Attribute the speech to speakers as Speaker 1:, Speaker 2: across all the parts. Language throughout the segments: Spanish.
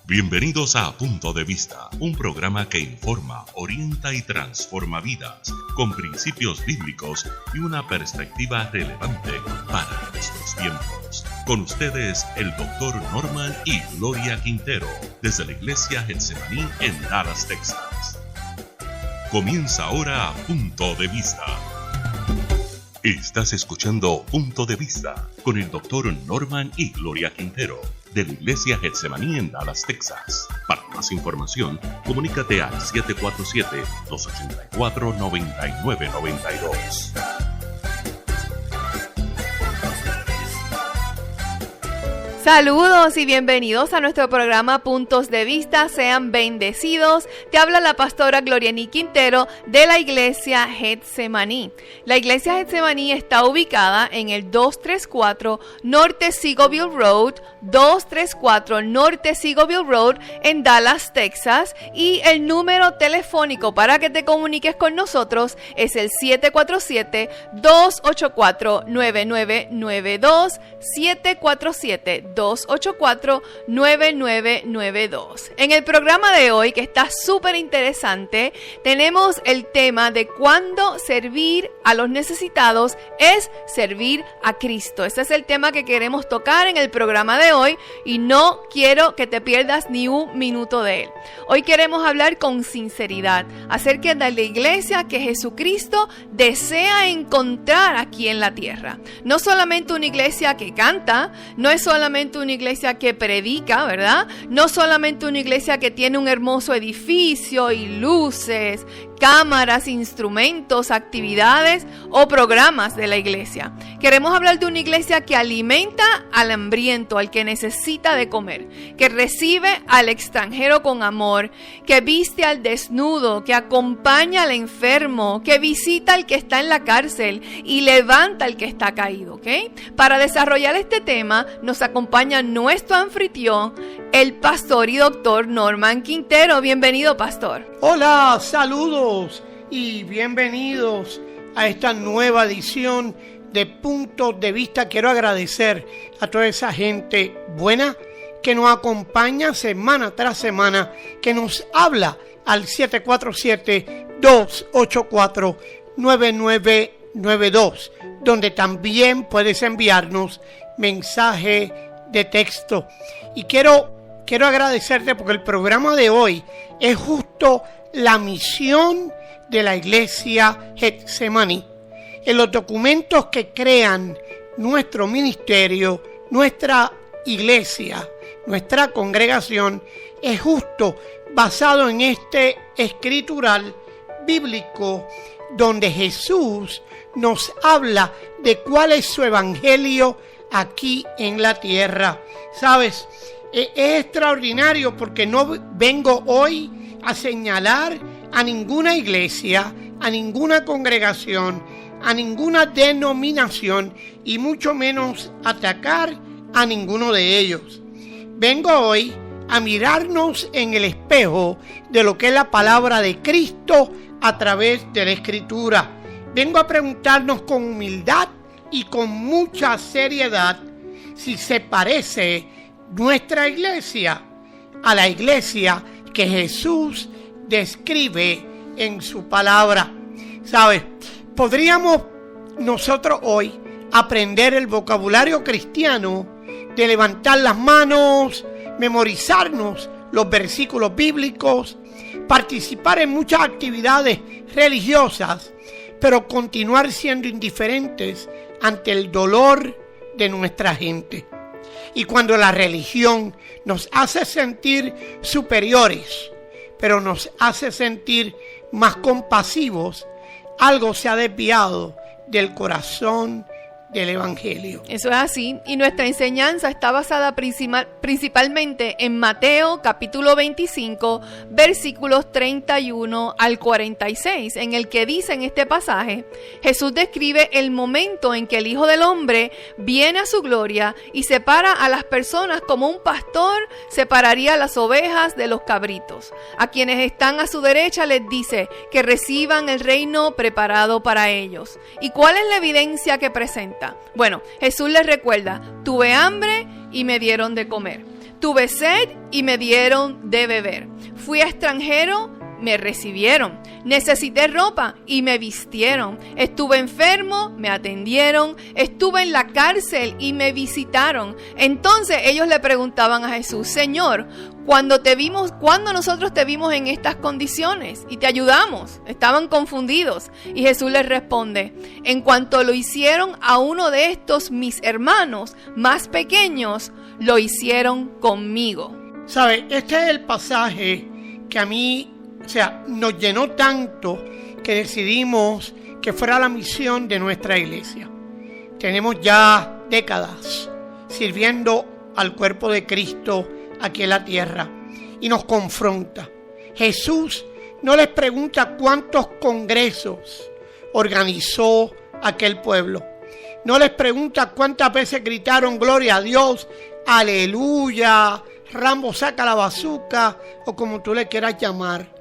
Speaker 1: Bienvenidos a Punto de Vista, un programa que informa, orienta y transforma vidas, con principios bíblicos y una perspectiva relevante para nuestros tiempos. Con ustedes, el Dr. Norman y Gloria Quintero, desde la Iglesia Getsemaní en Dallas, Texas. Comienza ahora Punto de Vista. Estás escuchando Punto de Vista con el Dr. Norman y Gloria Quintero, de la Iglesia Getsemaní en Dallas, Texas. Para más información, comunícate al 747-284-9992.
Speaker 2: Saludos y bienvenidos a nuestro programa Puntos de Vista. Sean bendecidos. Te habla la pastora Gloriani Quintero de la Iglesia Getsemaní. La Iglesia Getsemaní está ubicada en el 234 Norte Seagoville Road, 234 Norte Seagoville Road en Dallas, Texas. Y el número telefónico para que te comuniques con nosotros es el 747-284-9992, 747-284-9992. En el programa de hoy, que está súper interesante, tenemos el tema de cuándo servir a los necesitados es servir a Cristo. Ese es el tema que queremos tocar en el programa de hoy y no quiero que te pierdas ni un minuto de él. Hoy queremos hablar con sinceridad acerca de la iglesia que Jesucristo desea encontrar aquí en la tierra. No solamente una iglesia que canta, no es solamente una iglesia que predica, ¿verdad? No solamente una iglesia que tiene un hermoso edificio y luces, cámaras, instrumentos, actividades o programas de la iglesia. Queremos hablar de una iglesia que alimenta al hambriento, al que necesita de comer, que recibe al extranjero con amor, que viste al desnudo, que acompaña al enfermo, que visita al que está en la cárcel y levanta al que está caído, ¿ok? Para desarrollar este tema nos acompaña nuestro anfitrión, el pastor y doctor Norman Quintero. Bienvenido, pastor.
Speaker 3: Hola, saludos y bienvenidos a esta nueva edición de Puntos de Vista. Quiero agradecer a toda esa gente buena que nos acompaña semana tras semana, que nos habla al 747-284-9992, donde también puedes enviarnos mensaje de texto. Y quiero agradecerte porque el programa de hoy es justo la misión de la Iglesia Getsemaní. En los documentos que crean nuestro ministerio, nuestra iglesia, nuestra congregación, es justo basado en este escritural bíblico donde Jesús nos habla de cuál es su evangelio aquí en la tierra. ¿Sabes? Es extraordinario porque no vengo hoy a señalar a ninguna iglesia, a ninguna congregación, a ninguna denominación y mucho menos atacar a ninguno de ellos. Vengo hoy a mirarnos en el espejo de lo que es la palabra de Cristo a través de la Escritura. Vengo a preguntarnos con humildad y con mucha seriedad si se parece nuestra iglesia a la iglesia que Jesús describe en su palabra. ¿Sabes? Podríamos nosotros hoy aprender el vocabulario cristiano de levantar las manos, memorizarnos los versículos bíblicos, participar en muchas actividades religiosas, pero continuar siendo indiferentes ante el dolor de nuestra gente. Y cuando la religión nos hace sentir superiores, pero nos hace sentir más compasivos, algo se ha desviado del corazón del Evangelio.
Speaker 2: Eso es así, y nuestra enseñanza está basada principalmente en Mateo capítulo 25, versículos 31 al 46, en el que dice en este pasaje, Jesús describe el momento en que el Hijo del Hombre viene a su gloria y separa a las personas como un pastor separaría las ovejas de los cabritos. A quienes están a su derecha les dice que reciban el reino preparado para ellos. ¿Y cuál es la evidencia que presenta? Bueno, Jesús les recuerda, tuve hambre y me dieron de comer. Tuve sed y me dieron de beber. Fui extranjero, me recibieron. Necesité ropa y me vistieron. Estuve enfermo, me atendieron. Estuve en la cárcel y me visitaron. Entonces ellos le preguntaban a Jesús: Señor, ¿cuándo nosotros te vimos en estas condiciones y te ayudamos? Estaban confundidos. Y Jesús les responde: en cuanto lo hicieron a uno de estos mis hermanos más pequeños, lo hicieron conmigo.
Speaker 3: ¿Sabe? Este es el pasaje que a mí, nos llenó tanto que decidimos que fuera la misión de nuestra iglesia. Tenemos ya décadas sirviendo al cuerpo de Cristo aquí en la tierra y nos confronta. Jesús no les pregunta cuántos congresos organizó aquel pueblo. No les pregunta cuántas veces gritaron gloria a Dios, aleluya, Rambo saca la bazuca o como tú le quieras llamar.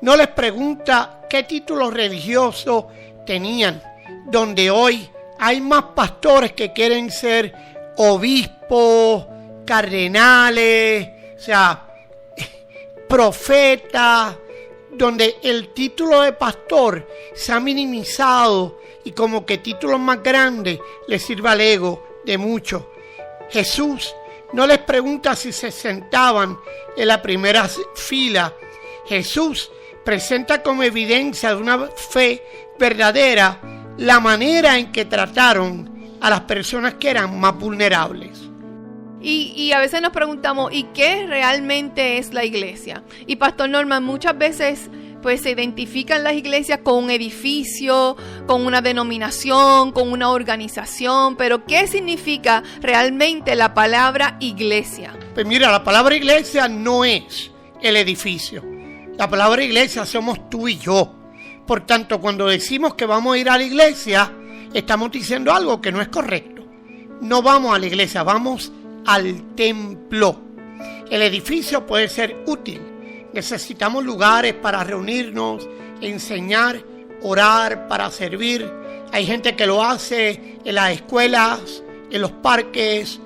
Speaker 3: No les pregunta qué títulos religiosos tenían, donde hoy hay más pastores que quieren ser obispos, cardenales, profetas, donde el título de pastor se ha minimizado y como que títulos más grandes le sirve al ego de muchos. Jesús no les pregunta si se sentaban en la primera fila. Jesús presenta como evidencia de una fe verdadera la manera en que trataron a las personas que eran más vulnerables.
Speaker 2: Y a veces nos preguntamos, ¿y qué realmente es la iglesia? Y Pastor Norman, muchas veces pues se identifican las iglesias con un edificio, con una denominación, con una organización, pero ¿qué significa realmente la palabra iglesia?
Speaker 3: Pues mira, la palabra iglesia no es el edificio. La palabra iglesia somos tú y yo. Por tanto, cuando decimos que vamos a ir a la iglesia, estamos diciendo algo que no es correcto. No vamos a la iglesia, vamos al templo. El edificio puede ser útil. Necesitamos lugares para reunirnos, enseñar, orar, para servir. Hay gente que lo hace en las escuelas, en los parques,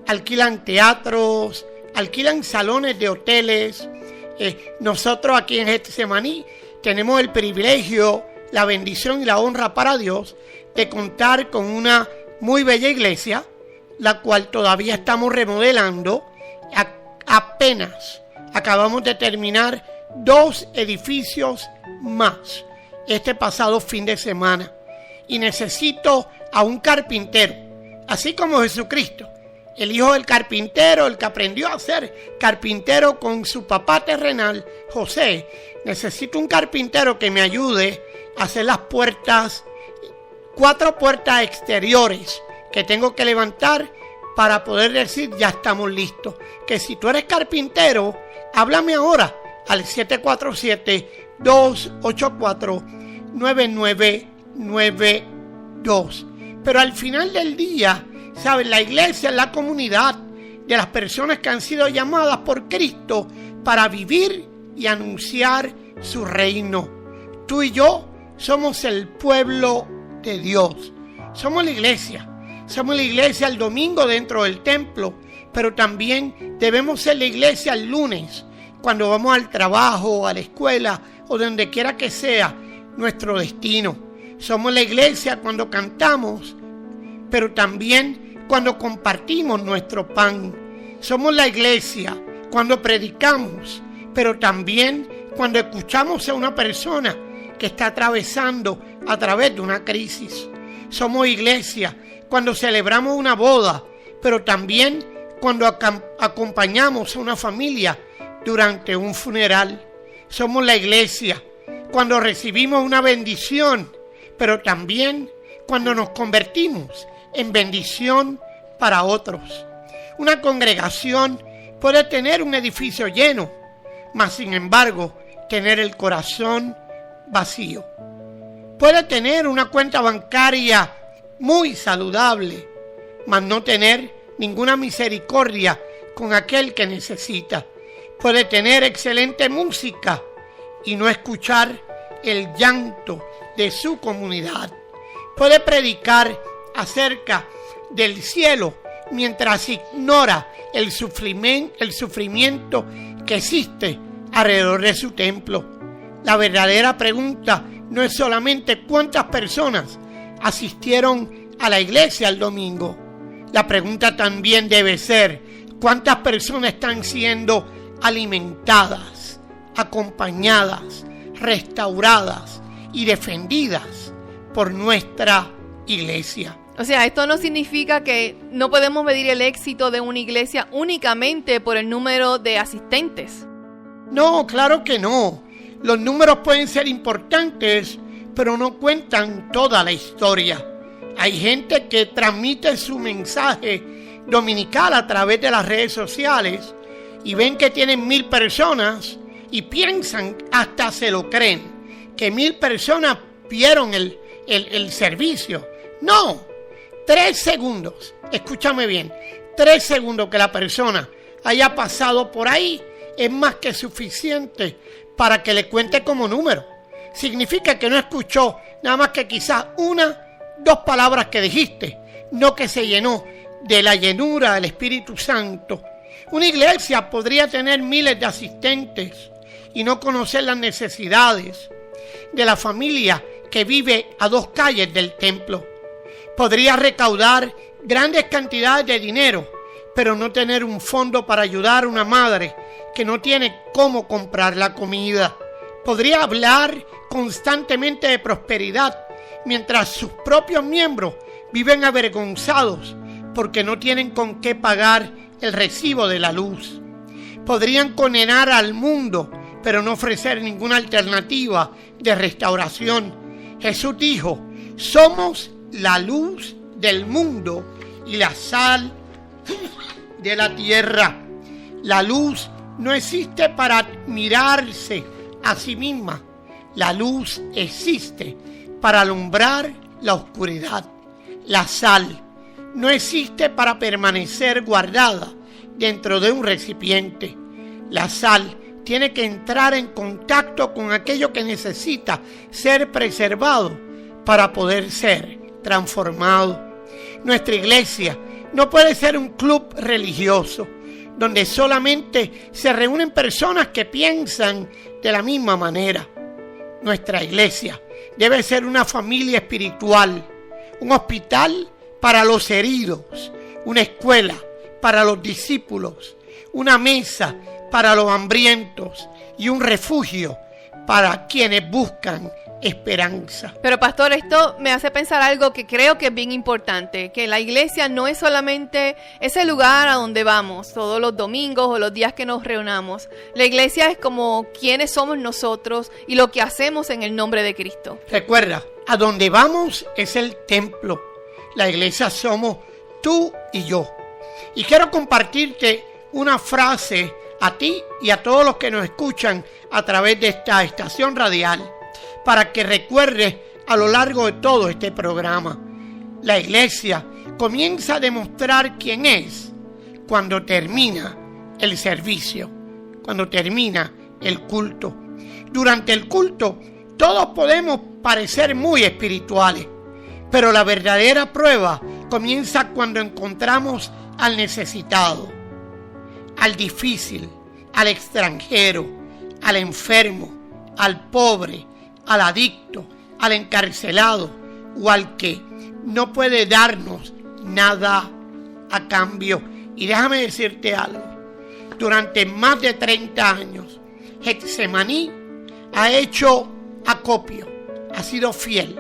Speaker 3: alquilan teatros, alquilan salones de hoteles. Nosotros aquí en Getsemaní tenemos el privilegio, la bendición y la honra para Dios de contar con una muy bella iglesia, la cual todavía estamos remodelando. Apenas acabamos de terminar 2 edificios más este pasado fin de semana. Y necesito a un carpintero, así como Jesucristo, el hijo del carpintero, el que aprendió a ser carpintero con su papá terrenal, José. Necesito un carpintero que me ayude a hacer las puertas, 4 puertas exteriores que tengo que levantar para poder decir ya estamos listos. Que si tú eres carpintero, háblame ahora al 747-284-9992. Pero al final del día, ¿sabes? La iglesia es la comunidad de las personas que han sido llamadas por Cristo para vivir y anunciar su reino. Tú y yo somos el pueblo de Dios. Somos la iglesia. Somos la iglesia el domingo dentro del templo, pero también debemos ser la iglesia el lunes, cuando vamos al trabajo, a la escuela o donde quiera que sea nuestro destino. Somos la iglesia cuando cantamos, pero también cuando compartimos nuestro pan. Somos la iglesia cuando predicamos, pero también cuando escuchamos a una persona que está atravesando a través de una crisis. Somos iglesia cuando celebramos una boda, pero también cuando acompañamos a una familia durante un funeral. Somos la iglesia cuando recibimos una bendición, pero también cuando nos convertimos en bendición para otros. Una congregación puede tener un edificio lleno, mas sin embargo tener el corazón vacío. Puede tener una cuenta bancaria muy saludable, mas no tener ninguna misericordia con aquel que necesita. Puede tener excelente música y no escuchar el llanto de su comunidad. Puede predicar acerca del cielo mientras ignora el sufrimiento que existe alrededor de su templo. La verdadera pregunta no es solamente cuántas personas asistieron a la iglesia el domingo. La pregunta también debe ser cuántas personas están siendo alimentadas, acompañadas, restauradas y defendidas por nuestra iglesia.
Speaker 2: O sea, esto no significa que no podemos medir el éxito de una iglesia únicamente por el número de asistentes.
Speaker 3: No, claro que no. Los números pueden ser importantes, pero no cuentan toda la historia. Hay gente que transmite su mensaje dominical a través de las redes sociales y ven que tienen 1000 personas y piensan, hasta se lo creen, que 1000 personas vieron el servicio. No, 3 segundos, escúchame bien, 3 segundos que la persona haya pasado por ahí es más que suficiente para que le cuente como número. Significa que no escuchó nada más que quizás 2 palabras que dijiste, no que se llenó de la llenura del Espíritu Santo. Una iglesia podría tener miles de asistentes y no conocer las necesidades de la familia que vive a 2 calles del templo. Podría recaudar grandes cantidades de dinero, pero no tener un fondo para ayudar a una madre que no tiene cómo comprar la comida. Podría hablar constantemente de prosperidad, mientras sus propios miembros viven avergonzados porque no tienen con qué pagar el recibo de la luz. Podrían condenar al mundo, pero no ofrecer ninguna alternativa de restauración. Jesús dijo: somos la luz del mundo y la sal de la tierra. La luz no existe para admirarse a sí misma. La luz existe para alumbrar la oscuridad. La sal no existe para permanecer guardada dentro de un recipiente. La sal tiene que entrar en contacto con aquello que necesita ser preservado para poder ser transformado. Nuestra iglesia no puede ser un club religioso donde solamente se reúnen personas que piensan de la misma manera. Nuestra iglesia debe ser una familia espiritual, un hospital para los heridos, una escuela para los discípulos, una mesa para los hambrientos y un refugio para quienes buscan esperanza.
Speaker 2: Pero pastor, esto me hace pensar algo que creo que es bien importante, que la iglesia no es solamente ese lugar a donde vamos todos los domingos o los días que nos reunamos. La iglesia es como quienes somos nosotros y lo que hacemos en el nombre de Cristo.
Speaker 3: Recuerda, a donde vamos es el templo. La iglesia somos tú y yo. Y quiero compartirte una frase a ti y a todos los que nos escuchan a través de esta estación radial, para que recuerdes a lo largo de todo este programa. La iglesia comienza a demostrar quién es cuando termina el servicio, cuando termina el culto. Durante el culto todos podemos parecer muy espirituales, pero la verdadera prueba comienza cuando encontramos al necesitado, al difícil, al extranjero, al enfermo, al pobre, al adicto, al encarcelado o al que no puede darnos nada a cambio. Y déjame decirte algo, durante más de 30 años, Getsemaní ha hecho acopio, ha sido fiel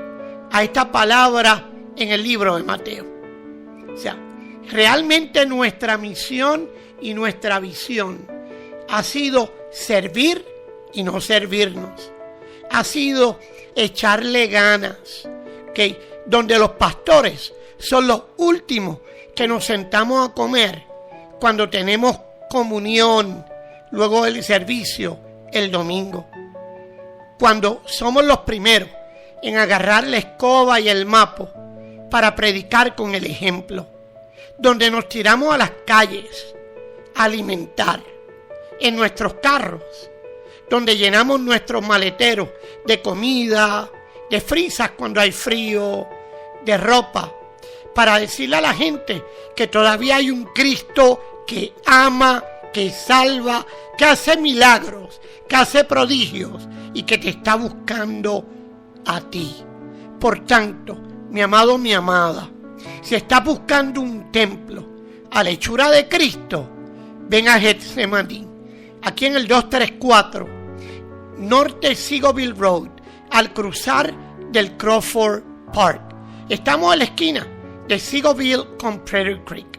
Speaker 3: a esta palabra en el libro de Mateo. O sea, realmente nuestra misión y nuestra visión ha sido servir y no servirnos. Ha sido echarle ganas, ¿okay? Donde los pastores son los últimos que nos sentamos a comer cuando tenemos comunión, luego del servicio el domingo. Cuando somos los primeros en agarrar la escoba y el mapo para predicar con el ejemplo. Donde nos tiramos a las calles a alimentar, en nuestros carros, donde llenamos nuestros maleteros de comida, de frisas cuando hay frío, de ropa, para decirle a la gente que todavía hay un Cristo que ama, que salva, que hace milagros, que hace prodigios y que te está buscando a ti. Por tanto, mi amado, mi amada, si estás buscando un templo a la hechura de Cristo, ven a Getsemaní, aquí en el 234 Norte Seagoville Road, al cruzar del Crawford Park. Estamos en la esquina de Seagoville con Prairie Creek.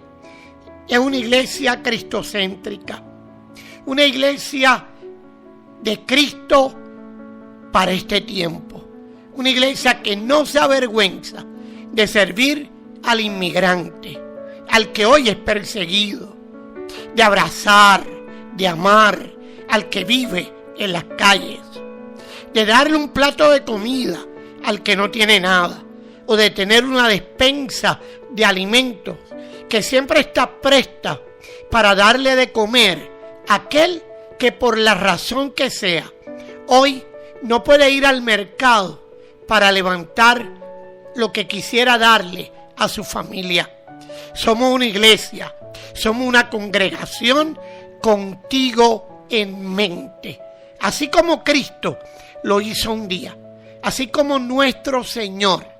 Speaker 3: Es una iglesia cristocéntrica, una iglesia de Cristo para este tiempo, una iglesia que no se avergüenza de servir al inmigrante, al que hoy es perseguido, de abrazar, de amar al que vive en las calles, de darle un plato de comida al que no tiene nada, o de tener una despensa de alimentos que siempre está presta para darle de comer a aquel que por la razón que sea hoy no puede ir al mercado para levantar lo que quisiera darle a su familia. Somos una iglesia, somos una congregación contigo en mente. Así como Cristo lo hizo un día, así como nuestro Señor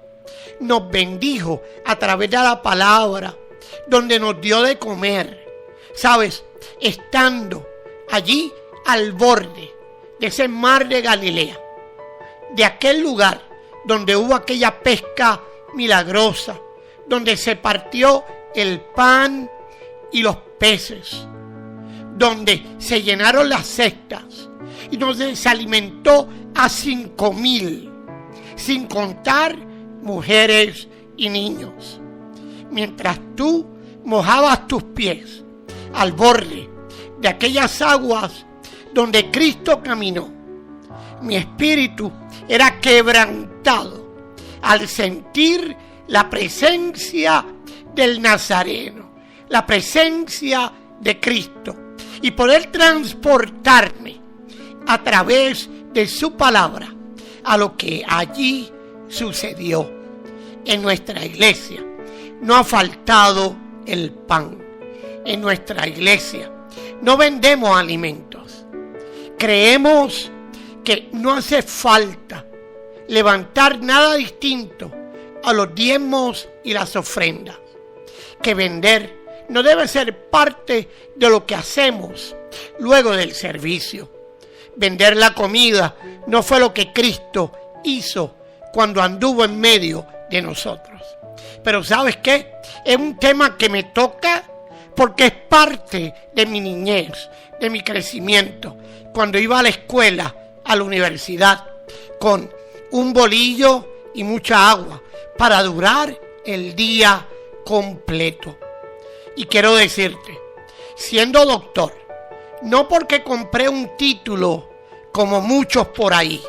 Speaker 3: nos bendijo a través de la palabra, donde nos dio de comer, ¿sabes? Estando allí al borde de ese mar de Galilea, de aquel lugar donde hubo aquella pesca milagrosa, donde se partió el pan y los peces, donde se llenaron las cestas y donde se alimentó a 5,000, sin contar mujeres y niños. Mientras tú mojabas tus pies al borde de aquellas aguas donde Cristo caminó, mi espíritu era quebrantado al sentir la presencia del Nazareno, la presencia de Cristo, y poder transportarme a través de su palabra a lo que allí sucedió. En nuestra iglesia no ha faltado el pan. En nuestra iglesia no vendemos alimentos. Creemos que no hace falta levantar nada distinto a los diezmos y las ofrendas. Que vender no debe ser parte de lo que hacemos luego del servicio. Vender la comida no fue lo que Cristo hizo cuando anduvo en medio de nosotros. Pero ¿sabes qué? Es un tema que me toca porque es parte de mi niñez, de mi crecimiento. Cuando iba a la escuela, a la universidad, con un bolillo y mucha agua para durar el día completo. Y quiero decirte, siendo doctor, no porque compré un título como muchos por ahí,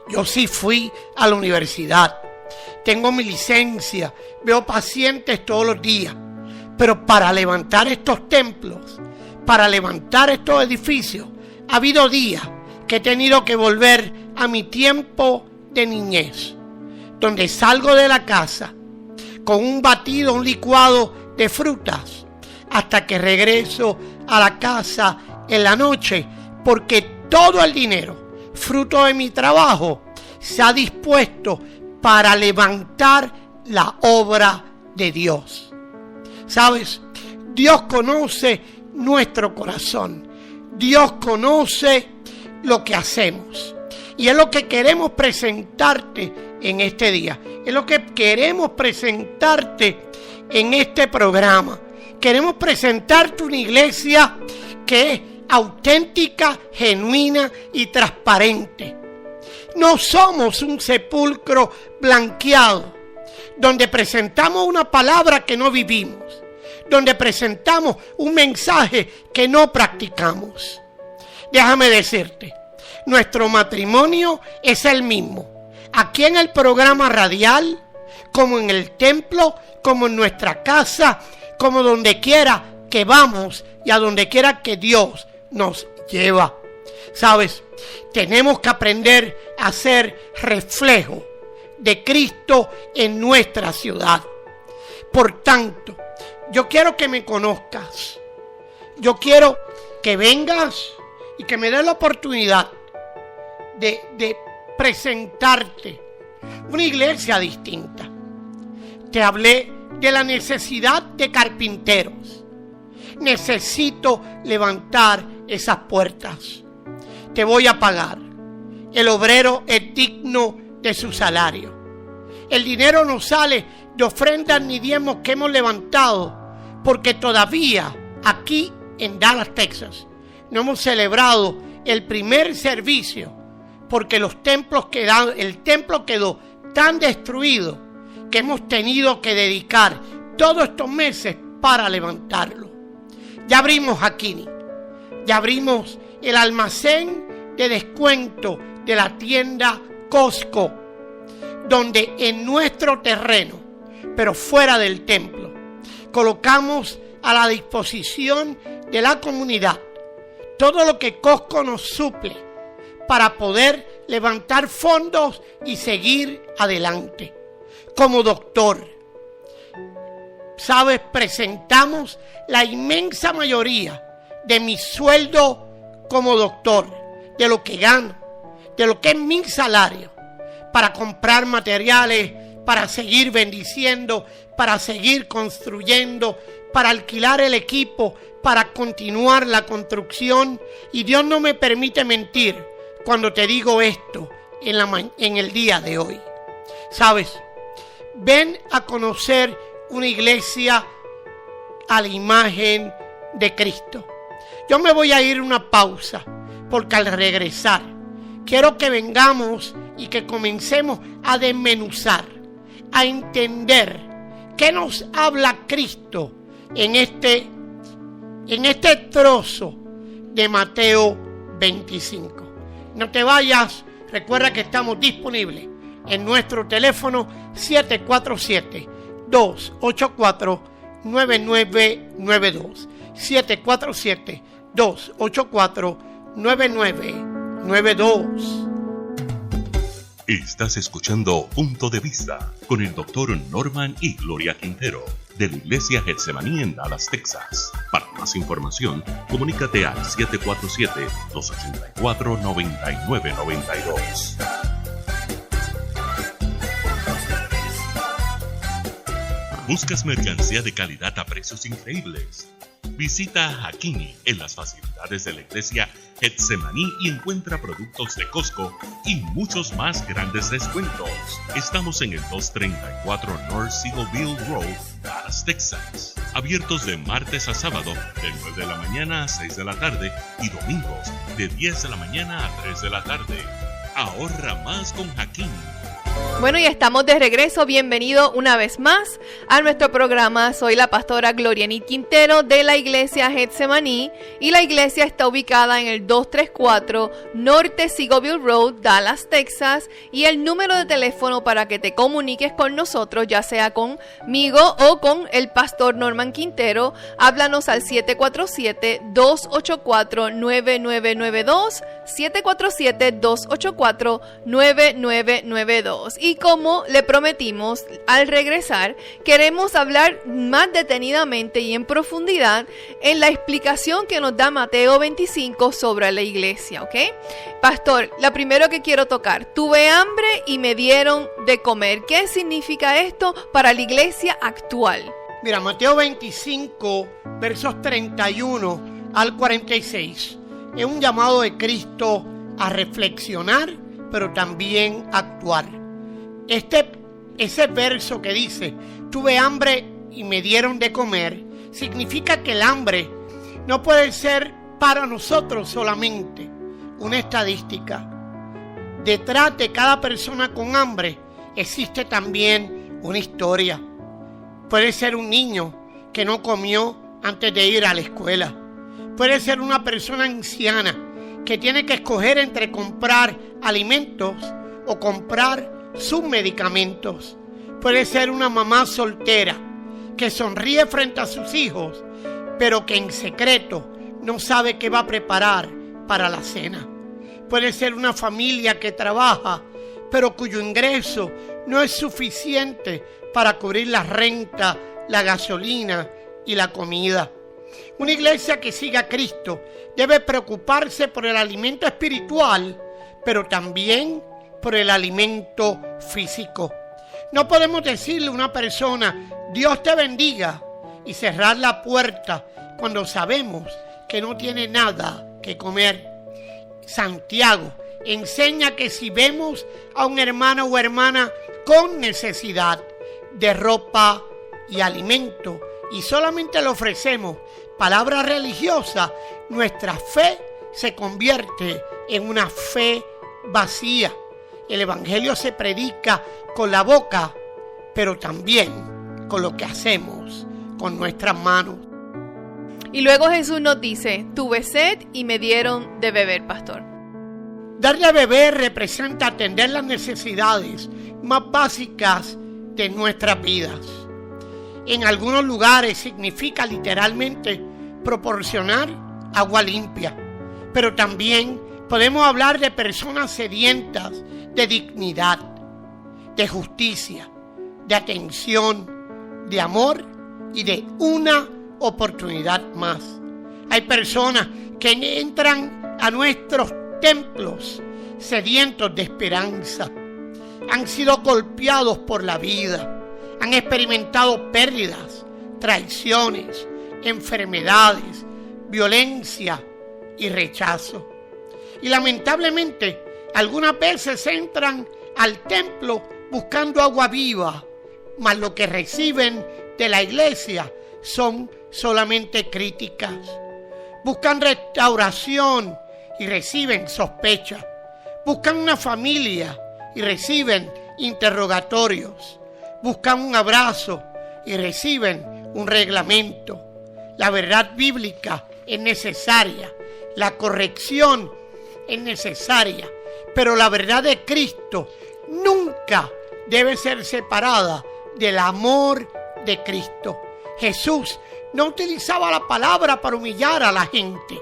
Speaker 3: yo sí fui a la universidad, tengo mi licencia, veo pacientes todos los días, pero para levantar estos templos, para levantar estos edificios, ha habido días que he tenido que volver a mi tiempo de niñez, donde salgo de la casa con un batido, un licuado de frutas, hasta que regreso a la casa en la noche, porque todo el dinero, fruto de mi trabajo, se ha dispuesto para levantar la obra de Dios. ¿Sabes? Dios conoce nuestro corazón. Dios conoce lo que hacemos. Y es lo que queremos presentarte en este día. Es lo que queremos presentarte en este programa. Queremos presentarte una iglesia que es auténtica, genuina y transparente. No somos un sepulcro blanqueado, donde presentamos una palabra que no vivimos, donde presentamos un mensaje que no practicamos. Déjame decirte, nuestro matrimonio es el mismo, aquí en el programa radial, como en el templo, como en nuestra casa, como donde quiera que vamos y a donde quiera que Dios nos lleva. ¿Sabes? Tenemos que aprender a ser reflejo de Cristo en nuestra ciudad. Por tanto, yo quiero que me conozcas. yo quiero que vengas y que me des la oportunidad de presentarte una iglesia distinta. Te hablé de la necesidad de carpinteros. Necesito levantar esas puertas. Te voy a pagar. El obrero es digno de su salario. El dinero no sale de ofrendas ni diezmos que hemos levantado, porque todavía aquí en Dallas, Texas, no hemos celebrado el primer servicio, porque el templo quedó tan destruido que hemos tenido que dedicar todos estos meses para levantarlo. Ya abrimos Hakini, ya abrimos el almacén de descuento de la tienda Costco, donde en nuestro terreno, pero fuera del templo, colocamos a la disposición de la comunidad todo lo que Costco nos suple para poder levantar fondos y seguir adelante. Como doctor, ¿sabes? Presentamos la inmensa mayoría de mi sueldo como doctor, de lo que gano, de lo que es mi salario, para comprar materiales, para seguir bendiciendo, para seguir construyendo, para alquilar el equipo, para continuar la construcción. Y Dios no me permite mentir cuando te digo esto en el día de hoy. ¿Sabes? Ven a conocer una iglesia a la imagen de Cristo. Yo me voy a ir una pausa, porque al regresar quiero que vengamos y que comencemos a desmenuzar, a entender qué nos habla Cristo en este trozo de Mateo 25. No te vayas, recuerda que estamos disponibles en nuestro teléfono 747-284-9992. 747-284-9992.
Speaker 1: Estás escuchando Punto de Vista con el Dr. Norman y Gloria Quintero de la Iglesia Getsemaní en Dallas, Texas. Para más información, comunícate al 747-284-9992. ¿Buscas mercancía de calidad a precios increíbles? Visita Hakini en las facilidades de la Iglesia Getsemaní y encuentra productos de Costco y muchos más grandes descuentos. Estamos en el 234 North Seagoville Road, Dallas, Texas. Abiertos de martes a sábado de 9 de la mañana a 6 de la tarde y domingos de 10 de la mañana a 3 de la tarde. Ahorra más con Hakini.
Speaker 2: Bueno, y estamos de regreso. Bienvenido una vez más a nuestro programa. Soy la pastora Gloriani Quintero de la Iglesia Getsemaní, y la iglesia está ubicada en el 234 Norte Seagoville Road, Dallas, Texas. Y el número de teléfono para que te comuniques con nosotros, ya sea conmigo o con el pastor Norman Quintero, háblanos al 747-284-9992, 747-284-9992. Y como le prometimos, al regresar queremos hablar más detenidamente y en profundidad en la explicación que nos da Mateo 25 sobre la iglesia, ¿ok? Pastor, la primero que quiero tocar: tuve hambre y me dieron de comer. ¿Qué significa esto para la iglesia actual?
Speaker 3: Mira, Mateo 25, versos 31 al 46, es un llamado de Cristo a reflexionar, pero también a actuar. Ese verso que dice, tuve hambre y me dieron de comer, significa que el hambre no puede ser para nosotros solamente una estadística. Detrás de cada persona con hambre existe también una historia. Puede ser un niño que no comió antes de ir a la escuela. Puede ser una persona anciana que tiene que escoger entre comprar alimentos o comprar sus medicamentos. Puede ser una mamá soltera que sonríe frente a sus hijos, pero que en secreto no sabe qué va a preparar para la cena. Puede ser una familia que trabaja, pero cuyo ingreso no es suficiente para cubrir la renta, la gasolina y la comida. Una iglesia que siga a Cristo debe preocuparse por el alimento espiritual, pero también por el alimento físico. No podemos decirle a una persona, Dios te bendiga, y cerrar la puerta cuando sabemos que no tiene nada que comer. Santiago enseña que si vemos a un hermano o hermana con necesidad de ropa y alimento y solamente le ofrecemos palabra religiosa, nuestra fe se convierte en una fe vacía. El evangelio se predica con la boca, pero también con lo que hacemos con nuestras manos.
Speaker 2: Y luego Jesús nos dice, tuve sed y me dieron de beber, pastor.
Speaker 3: Darle a beber representa atender las necesidades más básicas de nuestras vidas. En algunos lugares significa literalmente proporcionar agua limpia, pero también podemos hablar de personas sedientas de dignidad, de justicia, de atención, de amor y de una oportunidad más. Hay personas que entran a nuestros templos sedientos de esperanza. Han sido golpeados por la vida, han experimentado pérdidas, traiciones, enfermedades, violencia y rechazo. Y lamentablemente, algunas veces entran al templo buscando agua viva, mas lo que reciben de la iglesia son solamente críticas. Buscan restauración y reciben sospechas. Buscan una familia y reciben interrogatorios. Buscan un abrazo y reciben un reglamento. La verdad bíblica es necesaria, la corrección es necesaria, pero la verdad de Cristo nunca debe ser separada del amor de Cristo. Jesús no utilizaba la palabra para humillar a la gente,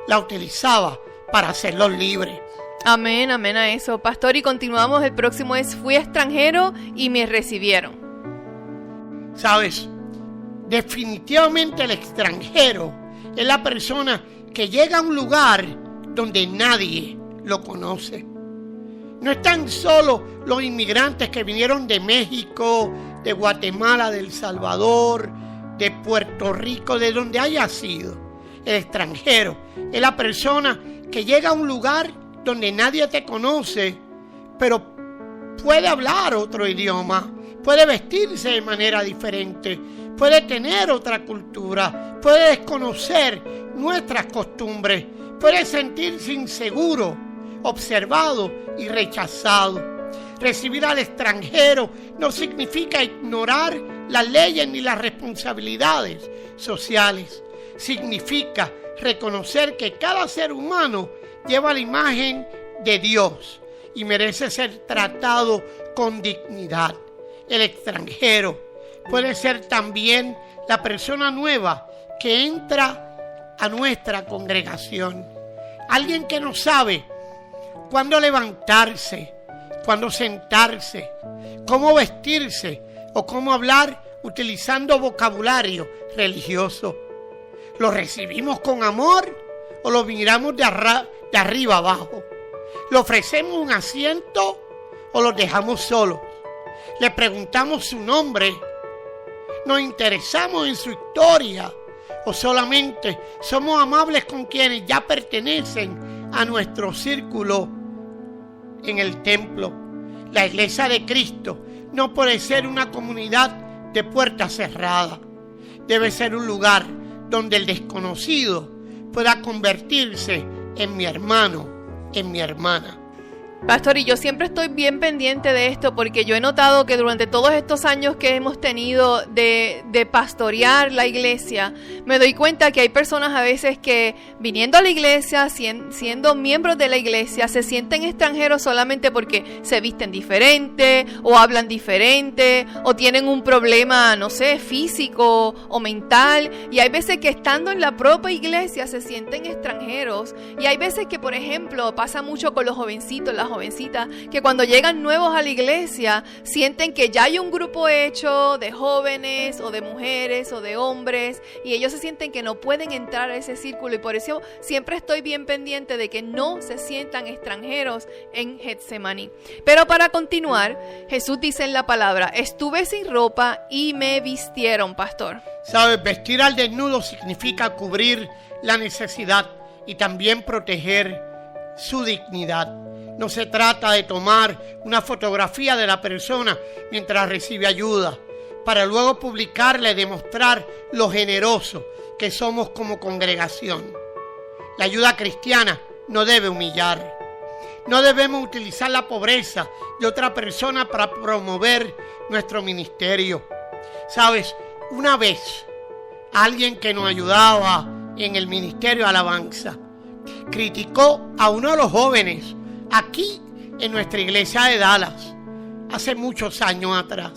Speaker 3: la utilizaba para hacerlos libres.
Speaker 2: Amén, amén a eso. Pastor, y continuamos, el próximo es, fui extranjero y me recibieron.
Speaker 3: ¿Sabes? Definitivamente el extranjero es la persona que llega a un lugar donde nadie lo conoce. No están solo los inmigrantes que vinieron de México, de Guatemala, de El Salvador, de Puerto Rico, de donde haya sido. El extranjero es la persona que llega a un lugar donde nadie te conoce, pero puede hablar otro idioma, puede vestirse de manera diferente, puede tener otra cultura, puede desconocer nuestras costumbres, puede sentirse inseguro, observado y rechazado. Recibir al extranjero no significa ignorar las leyes ni las responsabilidades sociales. Significa reconocer que cada ser humano lleva la imagen de Dios y merece ser tratado con dignidad. El extranjero puede ser también la persona nueva que entra a nuestra congregación. Alguien que no sabe cuándo levantarse, cuándo sentarse, cómo vestirse o cómo hablar utilizando vocabulario religioso. ¿Lo recibimos con amor o lo miramos de arriba abajo? ¿Le ofrecemos un asiento o lo dejamos solo? ¿Le preguntamos su nombre? ¿Nos interesamos en su historia o solamente somos amables con quienes ya pertenecen a nuestro círculo en el templo? La iglesia de Cristo no puede ser una comunidad de puertas cerradas. Debe ser un lugar donde el desconocido pueda convertirse en mi hermano, en mi hermana.
Speaker 2: Pastor, y yo siempre estoy bien pendiente de esto porque yo he notado que durante todos estos años que hemos tenido de pastorear la iglesia, me doy cuenta que hay personas a veces que viniendo a la iglesia, siendo miembros de la iglesia, se sienten extranjeros solamente porque se visten diferente o hablan diferente o tienen un problema, no sé, físico o mental, y hay veces que estando en la propia iglesia se sienten extranjeros, y hay veces que, por ejemplo, pasa mucho con los jovencitos, las jovencita, que cuando llegan nuevos a la iglesia sienten que ya hay un grupo hecho de jóvenes o de mujeres o de hombres y ellos se sienten que no pueden entrar a ese círculo, y por eso siempre estoy bien pendiente de que no se sientan extranjeros en Getsemaní. Pero para continuar, Jesús dice en la palabra: estuve sin ropa y me vistieron, pastor.
Speaker 3: ¿Sabes? Vestir al desnudo significa cubrir la necesidad y también proteger su dignidad. No se trata de tomar una fotografía de la persona mientras recibe ayuda, para luego publicarla y demostrar lo generoso que somos como congregación. La ayuda cristiana no debe humillar. No debemos utilizar la pobreza de otra persona para promover nuestro ministerio. ¿Sabes? Una vez, alguien que nos ayudaba en el ministerio de alabanza criticó a uno de los jóvenes aquí en nuestra iglesia de Dallas, hace muchos años atrás.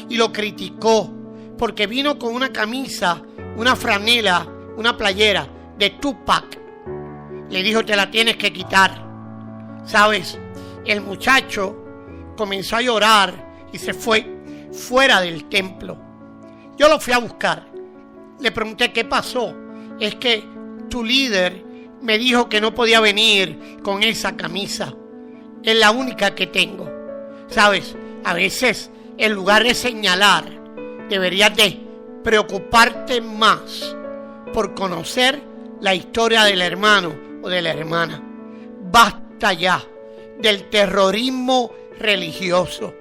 Speaker 3: Y lo criticó porque vino con una camisa, una franela, una playera de Tupac. Le dijo: te la tienes que quitar. ¿Sabes? El muchacho comenzó a llorar y se fue fuera del templo. Yo lo fui a buscar. Le pregunté: ¿qué pasó? Es que tu líder me dijo que no podía venir con esa camisa. Es la única que tengo. ¿Sabes? A veces, en lugar de señalar, deberías de preocuparte más por conocer la historia del hermano o de la hermana. Basta ya del terrorismo religioso.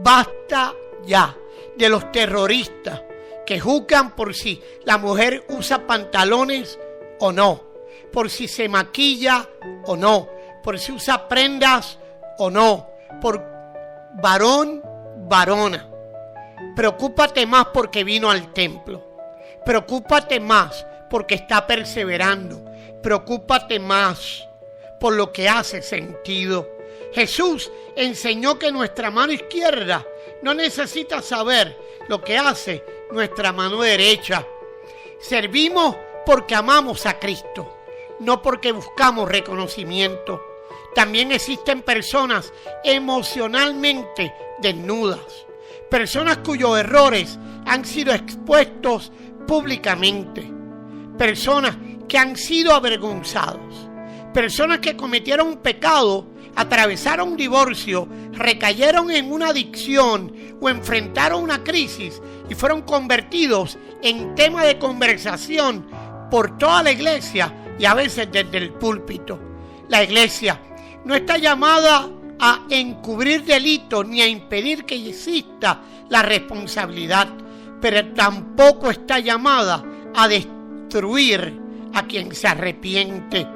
Speaker 3: Basta ya de los terroristas que juzgan por si la mujer usa pantalones o no, por si se maquilla o no, por si usa prendas o no, por varón, varona. Preocúpate más porque vino al templo. Preocúpate más porque está perseverando. Preocúpate más por lo que hace sentido. Jesús enseñó que nuestra mano izquierda no necesita saber lo que hace nuestra mano derecha. Servimos porque amamos a Cristo, no porque buscamos reconocimiento. También existen personas emocionalmente desnudas, personas cuyos errores han sido expuestos públicamente, personas que han sido avergonzados, personas que cometieron un pecado, atravesaron un divorcio, recayeron en una adicción o enfrentaron una crisis y fueron convertidos en tema de conversación por toda la iglesia y a veces desde el púlpito. La iglesia no está llamada a encubrir delitos ni a impedir que exista la responsabilidad, pero tampoco está llamada a destruir a quien se arrepiente.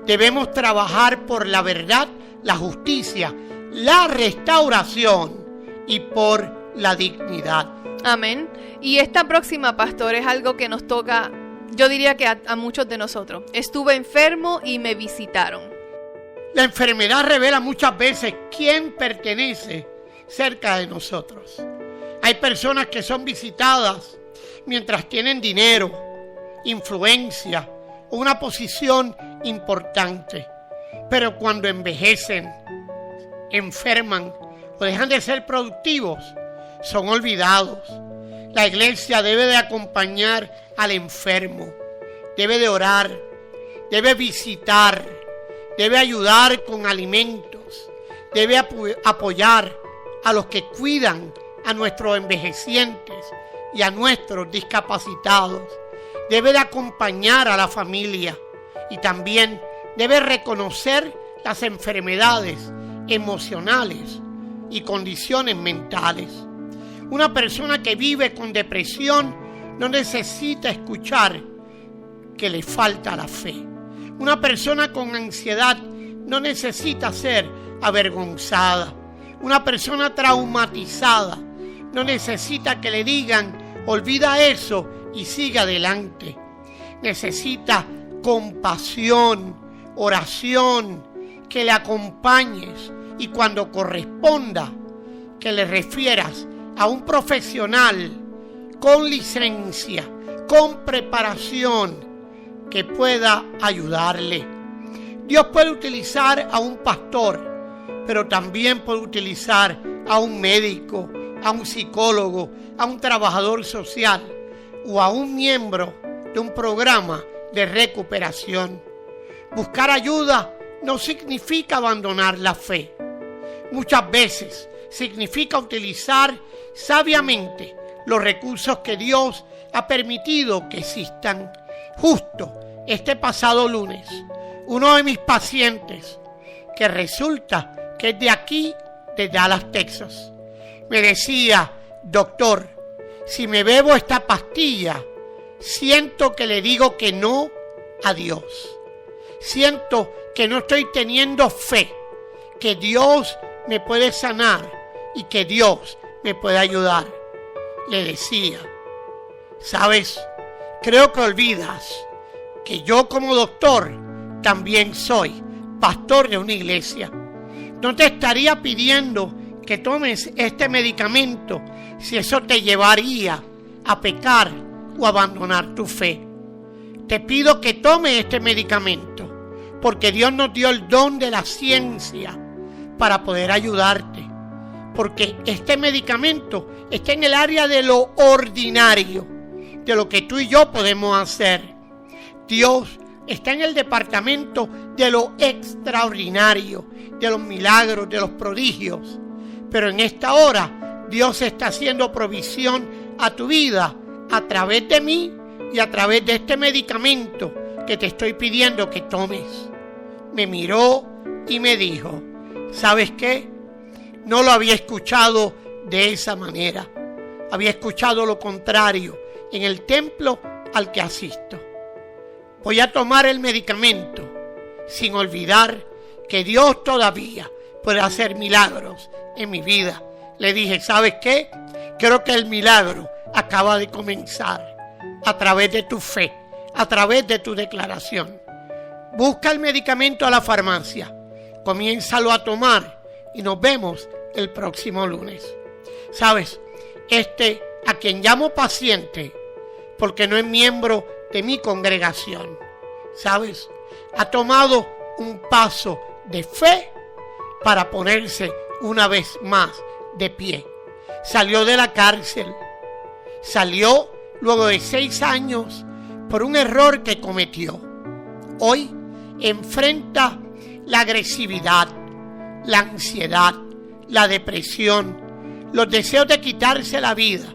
Speaker 3: Debemos trabajar por la verdad, la justicia, la restauración y por la dignidad.
Speaker 2: Amén. Y esta próxima, pastor, es algo que nos toca, yo diría que a muchos de nosotros. Estuve enfermo y me visitaron.
Speaker 3: La enfermedad revela muchas veces quién pertenece cerca de nosotros. Hay personas que son visitadas mientras tienen dinero, influencia o una posición importante. Pero cuando envejecen, enferman o dejan de ser productivos, son olvidados. La iglesia debe de acompañar al enfermo, debe de orar, debe visitar, debe ayudar con alimentos, debe apoyar a los que cuidan a nuestros envejecientes y a nuestros discapacitados. Debe de acompañar a la familia y también debe reconocer las enfermedades emocionales y condiciones mentales. Una persona que vive con depresión no necesita escuchar que le falta la fe. Una persona con ansiedad no necesita ser avergonzada. Una persona traumatizada no necesita que le digan: olvida eso y sigue adelante. Necesita compasión, oración, que le acompañes y cuando corresponda que le refieras a un profesional con licencia, con preparación, que pueda ayudarle. Dios puede utilizar a un pastor pero también puede utilizar a un médico, a un psicólogo, a un trabajador social o a un miembro de un programa de recuperación. Buscar ayuda no significa abandonar la fe. Muchas veces significa utilizar sabiamente los recursos que Dios ha permitido que existan. Justo este pasado lunes, uno de mis pacientes, que resulta que es de aquí, de Dallas, Texas, me decía: doctor, si me bebo esta pastilla, siento que le digo que no a Dios. Siento que no estoy teniendo fe, que Dios me puede sanar y que Dios me puede ayudar. Le decía: ¿sabes? Creo que olvidas que yo como doctor también soy pastor de una iglesia. No te estaría pidiendo que tomes este medicamento si eso te llevaría a pecar o abandonar tu fe. Te pido que tomes este medicamento porque Dios nos dio el don de la ciencia para poder ayudarte. Porque este medicamento está en el área de lo ordinario, de lo que tú y yo podemos hacer. Dios está en el departamento de lo extraordinario, de los milagros, de los prodigios. Pero en esta hora Dios está haciendo provisión a tu vida a través de mí y a través de este medicamento que te estoy pidiendo que tomes. Me miró y me dijo: ¿sabes qué? No lo había escuchado de esa manera. Había escuchado lo contrario en el templo al que asisto. Voy a tomar el medicamento sin olvidar que Dios todavía puede hacer milagros en mi vida. Le dije: ¿sabes qué? Creo que el milagro acaba de comenzar a través de tu fe, a través de tu declaración. Busca el medicamento a la farmacia, comiénzalo a tomar y nos vemos el próximo lunes. ¿Sabes? A quien llamo paciente, porque no es miembro de mi congregación, ¿sabes? Ha tomado un paso de fe para ponerse una vez más de pie. Salió de la cárcel. Salió luego de 6 años por un error que cometió. Hoy enfrenta la agresividad, la ansiedad, la depresión, los deseos de quitarse la vida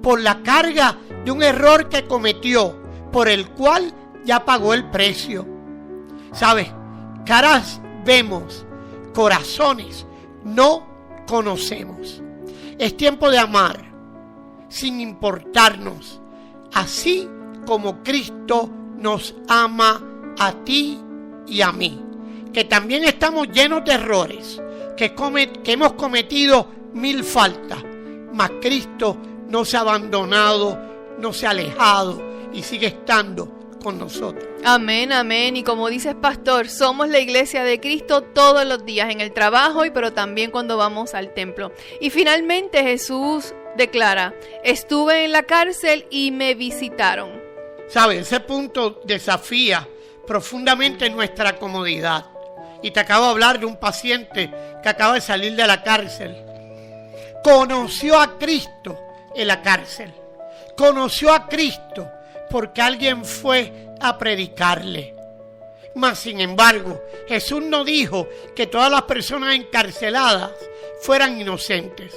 Speaker 3: por la carga de un error que cometió, por el cual ya pagó el precio. ¿Sabes? Caras vemos, corazones no conocemos. Es tiempo de amar sin importarnos, así como Cristo nos ama a ti y a mí, que también estamos llenos de errores, que hemos cometido 1000 faltas, mas Cristo no se ha abandonado, no se ha alejado y sigue estando con nosotros.
Speaker 2: Amén, amén. Y como dices, pastor, somos la iglesia de Cristo todos los días, en el trabajo pero también cuando vamos al templo. Y finalmente Jesús declara: estuve en la cárcel y me visitaron.
Speaker 3: ¿Sabes? Ese punto desafía profundamente nuestra comodidad. Y te acabo de hablar de un paciente que acaba de salir de la cárcel. Conoció a Cristo en la cárcel. Conoció a Cristo porque alguien fue a predicarle. Mas, sin embargo, Jesús no dijo que todas las personas encarceladas fueran inocentes.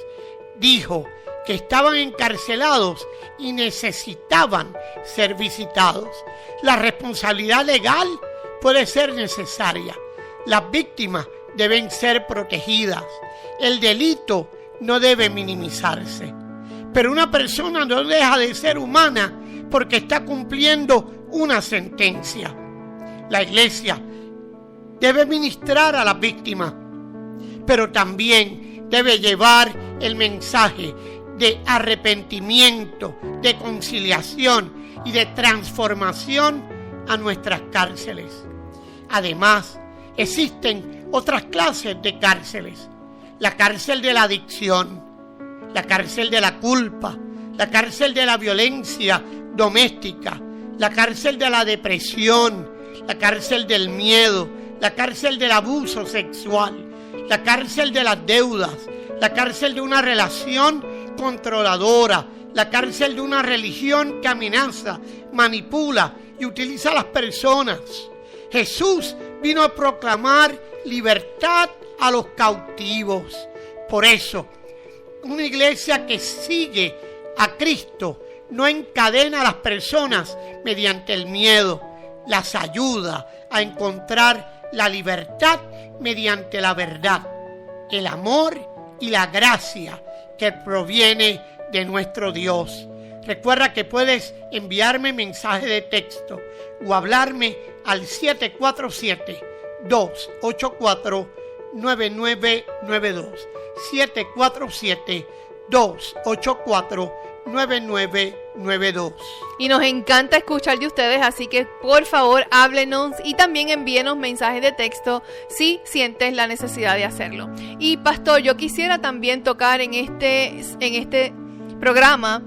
Speaker 3: Dijo que estaban encarcelados y necesitaban ser visitados. La responsabilidad legal puede ser necesaria. Las víctimas deben ser protegidas. El delito no debe minimizarse. Pero una persona no deja de ser humana porque está cumpliendo una sentencia. La iglesia debe ministrar a las víctimas, pero también debe llevar el mensaje de arrepentimiento, de conciliación y de transformación a nuestras cárceles. Además, existen otras clases de cárceles. La cárcel de la adicción, la cárcel de la culpa, la cárcel de la violencia doméstica, la cárcel de la depresión, la cárcel del miedo, la cárcel del abuso sexual, la cárcel de las deudas, la cárcel de una relación controladora, la cárcel de una religión que amenaza, manipula y utiliza a las personas. Jesús vino a proclamar libertad a los cautivos. Por eso, una iglesia que sigue a Cristo no encadena a las personas mediante el miedo, las ayuda a encontrar la libertad mediante la verdad, el amor y la gracia que proviene de nuestro Dios. Recuerda que puedes enviarme mensaje de texto o hablarme al 747-284-9992. 747-284-9992.
Speaker 2: Y nos encanta escuchar de ustedes, así que por favor háblenos y también envíenos mensajes de texto si sientes la necesidad de hacerlo. Y pastor, yo quisiera también tocar en este programa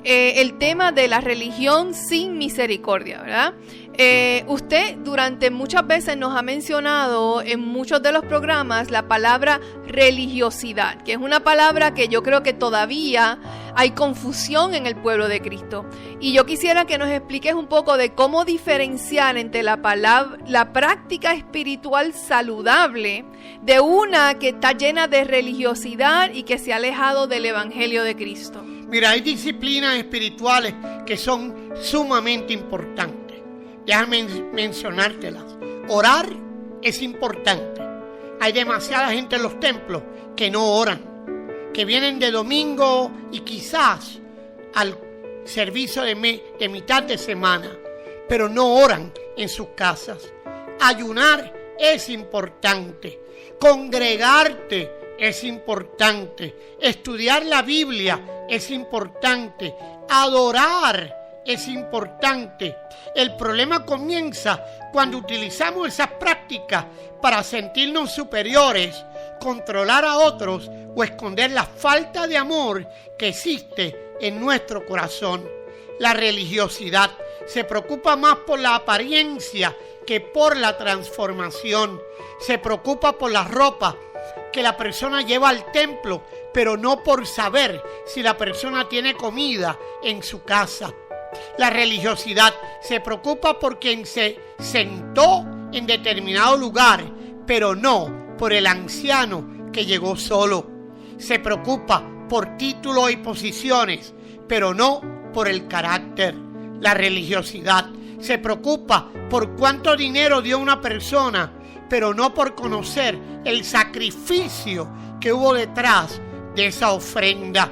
Speaker 2: el tema de la religión sin misericordia, ¿verdad? Usted durante muchas veces nos ha mencionado en muchos de los programas la palabra religiosidad, que es una palabra que yo creo que todavía hay confusión en el pueblo de Cristo. Y yo quisiera que nos expliques un poco de cómo diferenciar entre la práctica espiritual saludable de una que está llena de religiosidad y que se ha alejado del Evangelio de Cristo.
Speaker 3: Mira, hay disciplinas espirituales que son sumamente importantes. Déjame mencionártelas. Orar es importante. Hay demasiada gente en los templos que no oran, que vienen de domingo y quizás al servicio de mitad de semana, pero no oran en sus casas. Ayunar es importante. Congregarte es importante. Estudiar la Biblia es importante. Adorar es importante. El problema comienza cuando utilizamos esas prácticas para sentirnos superiores, controlar a otros o esconder la falta de amor que existe en nuestro corazón. La religiosidad se preocupa más por la apariencia que por la transformación. Se preocupa por la ropa que la persona lleva al templo, pero no por saber si la persona tiene comida en su casa. La religiosidad se preocupa por quien se sentó en determinado lugar, pero no por el anciano que llegó solo. Se preocupa por títulos y posiciones, pero no por el carácter. La religiosidad se preocupa por cuánto dinero dio una persona, pero no por conocer el sacrificio que hubo detrás de esa ofrenda.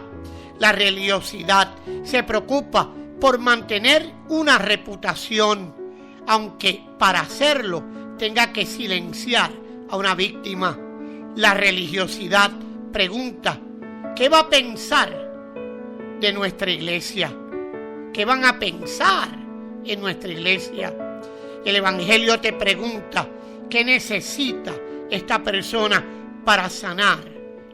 Speaker 3: La religiosidad se preocupa por mantener una reputación, aunque para hacerlo tenga que silenciar a una víctima. La religiosidad pregunta: ¿qué va a pensar de nuestra iglesia? ¿Qué van a pensar en nuestra iglesia? El Evangelio te pregunta: ¿qué necesita esta persona para sanar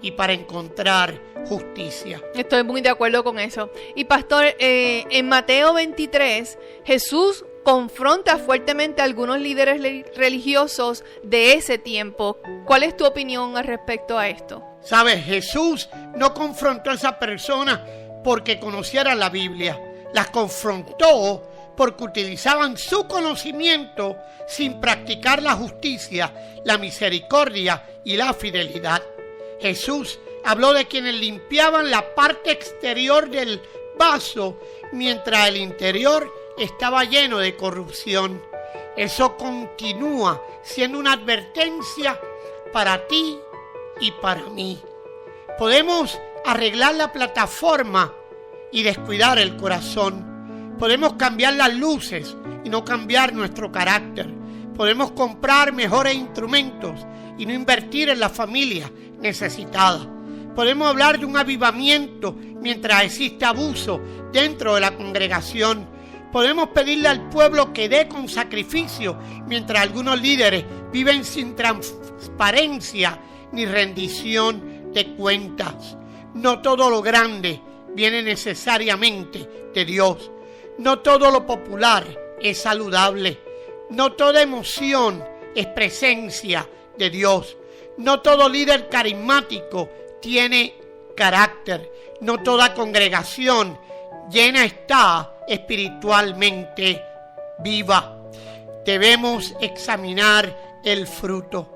Speaker 3: y para encontrar justicia?
Speaker 2: Estoy muy de acuerdo con eso. Y pastor, en Mateo 23, Jesús confronta fuertemente a algunos líderes religiosos de ese tiempo. ¿Cuál es tu opinión al respecto a esto?
Speaker 3: Sabes, Jesús no confrontó a esa persona porque conociera la Biblia. Las confrontó porque utilizaban su conocimiento sin practicar la justicia, la misericordia y la fidelidad. Jesús habló de quienes limpiaban la parte exterior del vaso mientras el interior estaba lleno de corrupción. Eso continúa siendo una advertencia para ti y para mí. Podemos arreglar la plataforma y descuidar el corazón. Podemos cambiar las luces y no cambiar nuestro carácter. Podemos comprar mejores instrumentos y no invertir en la familia necesitada. Podemos hablar de un avivamiento mientras existe abuso dentro de la congregación. Podemos pedirle al pueblo que dé con sacrificio mientras algunos líderes viven sin transparencia ni rendición de cuentas. No todo lo grande viene necesariamente de Dios. No todo lo popular es saludable. No toda emoción es presencia de Dios. No todo líder carismático tiene carácter. No toda congregación llena está espiritualmente viva. Debemos examinar el fruto.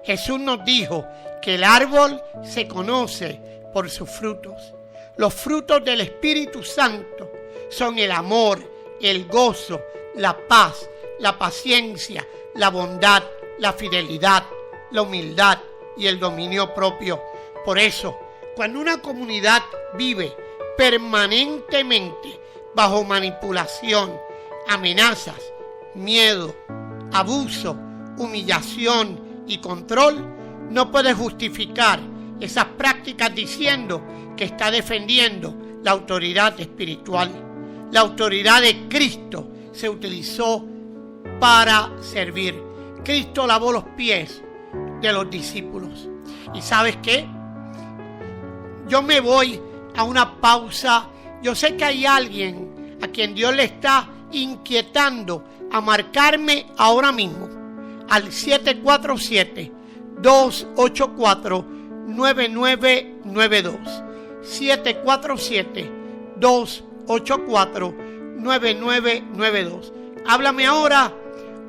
Speaker 3: Jesús nos dijo que el árbol se conoce por sus frutos. Los frutos del Espíritu Santo son el amor, el gozo, la paz, la paciencia, la bondad, la fidelidad, la humildad y el dominio propio. Por eso, cuando una comunidad vive permanentemente bajo manipulación, amenazas, miedo, abuso, humillación y control, no puede justificar esas prácticas diciendo que está defendiendo la autoridad espiritual. La autoridad de Cristo se utilizó para servir. Cristo lavó los pies de los discípulos. ¿Y sabes qué? Yo me voy a una pausa. Yo sé que hay alguien a quien Dios le está inquietando a marcarme ahora mismo al 747-284-9992. 747-284-9992. Háblame ahora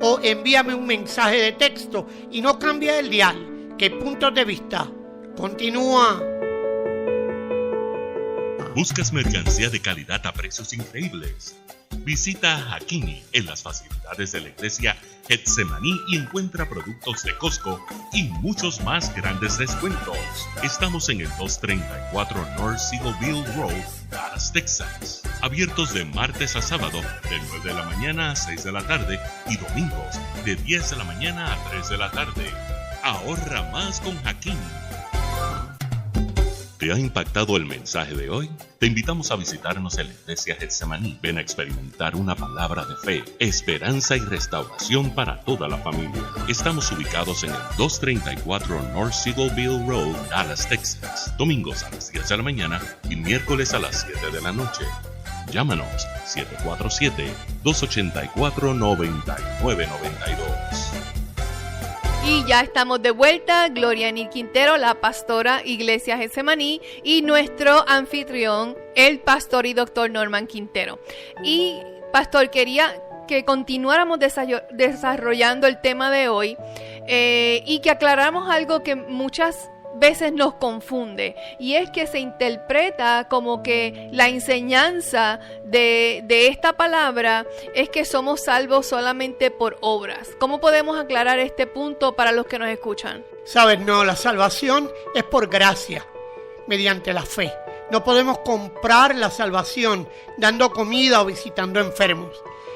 Speaker 3: o envíame un mensaje de texto y no cambie el dial, que Puntos de Vista continúa.
Speaker 1: ¿Buscas mercancía de calidad a precios increíbles? Visita a Hakini en las facilidades de la iglesia Getsemaní y encuentra productos de Costco y muchos más grandes descuentos. Estamos en el 234 North Seagoville Road, Dallas, Texas. Abiertos de martes a sábado de 9 de la mañana a 6 de la tarde y domingos de 10 de la mañana a 3 de la tarde. Ahorra más con Hakini. ¿Te ha impactado el mensaje de hoy? Te invitamos a visitarnos en la iglesia Getsemaní. Ven a experimentar una palabra de fe, esperanza y restauración para toda la familia. Estamos ubicados en el 234 North Seagoville Road, Dallas, Texas. Domingos a las 10 de la mañana y miércoles a las 7 de la noche. Llámanos 747-284-9992.
Speaker 2: Y ya estamos de vuelta, Gloriani Quintero, la pastora Iglesia Getsemaní, y nuestro anfitrión, el pastor y doctor Norman Quintero. Y, pastor, quería que continuáramos desarrollando el tema de hoy y que aclaráramos algo que muchas veces nos confunde, y es que se interpreta como que la enseñanza de esta palabra es que somos salvos solamente por obras. ¿Cómo podemos aclarar este punto para los que nos escuchan?
Speaker 3: Sabes, no, la salvación es por gracia, mediante la fe. No podemos comprar la salvación dando comida o visitando enfermos,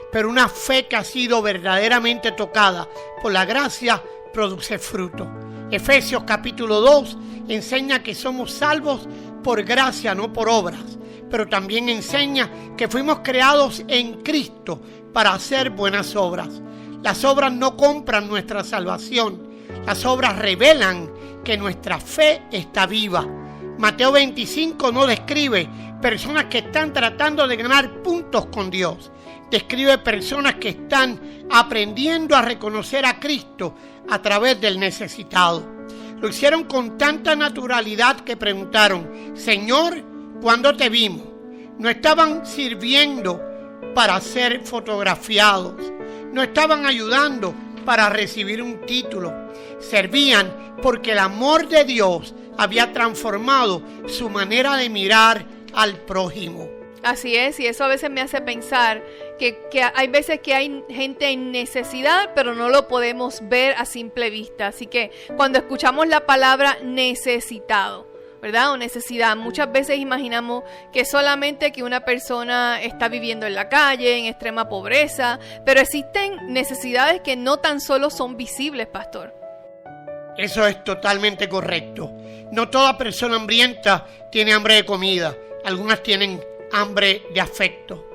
Speaker 3: pero una fe que ha sido verdaderamente tocada por la gracia produce fruto. Efesios capítulo 2 enseña que somos salvos por gracia, no por obras, pero también enseña que fuimos creados en Cristo para hacer buenas obras. Las obras no compran nuestra salvación, las obras revelan que nuestra fe está viva. Mateo 25 no describe personas que están tratando de ganar puntos con Dios, describe personas que están aprendiendo a reconocer a Cristo a través del necesitado. Lo hicieron con tanta naturalidad que preguntaron: Señor, ¿cuándo te vimos? No estaban sirviendo para ser fotografiados, no estaban ayudando para recibir un título, servían porque el amor de Dios había transformado su manera de mirar al prójimo.
Speaker 2: Así es, y eso a veces me hace pensar que hay veces que hay gente en necesidad, pero no lo podemos ver a simple vista. Así que cuando escuchamos la palabra necesitado, ¿verdad? O necesidad, muchas veces imaginamos que solamente que una persona está viviendo en la calle, en extrema pobreza, pero existen necesidades que no tan solo son visibles, pastor.
Speaker 3: Eso es totalmente correcto. No toda persona hambrienta tiene hambre de comida. Algunas tienen hambre de afecto.